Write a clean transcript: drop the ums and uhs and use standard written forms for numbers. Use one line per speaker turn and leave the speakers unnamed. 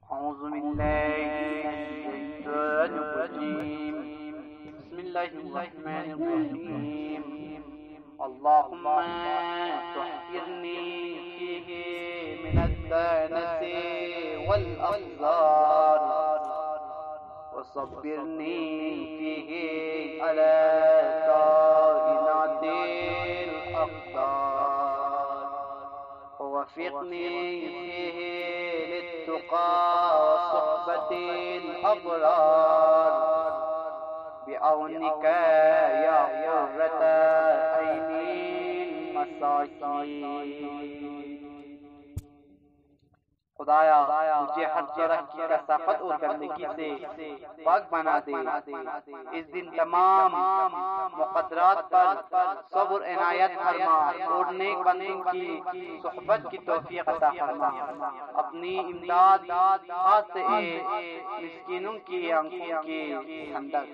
बिस्मिल्लाहिर्रहमानिर्रहीम। अल्लाहुम्मा तुहिरनी फीही मिनद्दानति वल अफ़ज़ार वसब्बिरनी फीही अला काइनातिल अक़दार ववफ़िक़नी फीही लित्तुक़ा वसुहबतिल अबरार बिअौनिका या क़ुर्रत ऐनिल मसाकीन। खुदाया मुझे हर तरह की कसाफत और गंदगी से पाक बना दे। इस दिन तमाम मुक़द्दरात पर सब्र इनायत फरमा और नेक बंदों की सुहबत की तौफीक अता फरमा। अपनी इमदाद खास मिस्कीनों की आंखों की ठंडक।